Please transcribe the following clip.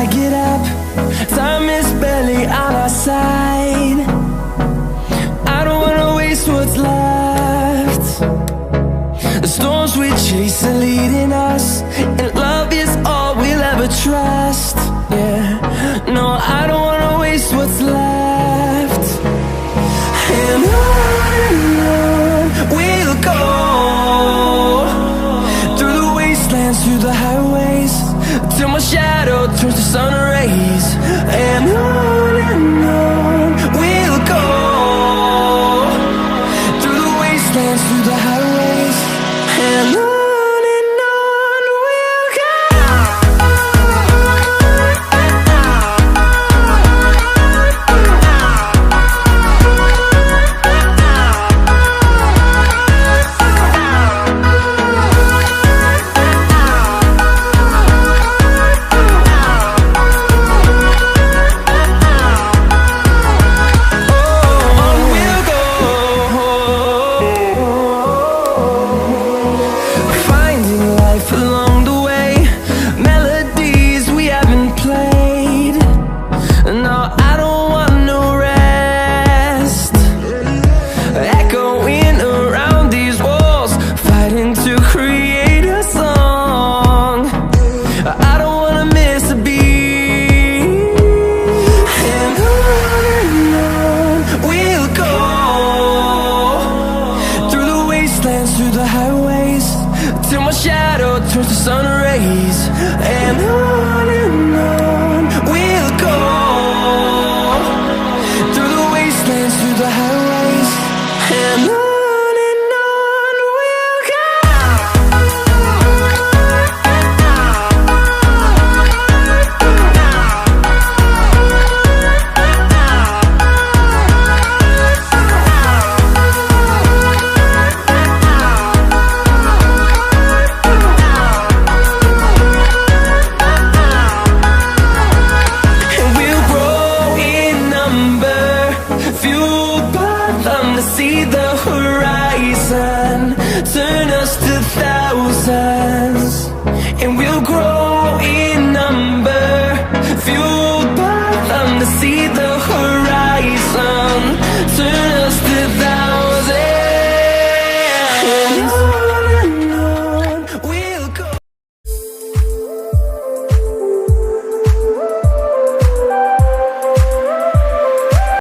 I get up, time is barely on our side. I don't wanna waste what's left. The storms we chase are leading us, and love is all we'll ever trust. Yeah, no, I don't wanna waste what's left. And on we'll go, through the wastelands, through the highways, till my shadow turns to sun rays. And on we'll go, through the wastelands, through the highways, and on we'll go. Along the way, melodies we haven't played. No, I don't want no rest. Echoing around these walls, fighting to create a song. I don't wanna miss a beat. And on we'll go, through the wastelands, through the highways, till my shadow turns to sun rays. And on we'll go, through the wastelands, through the highways, and on we'll go. See the horizon, turn us to thousands, and we'll grow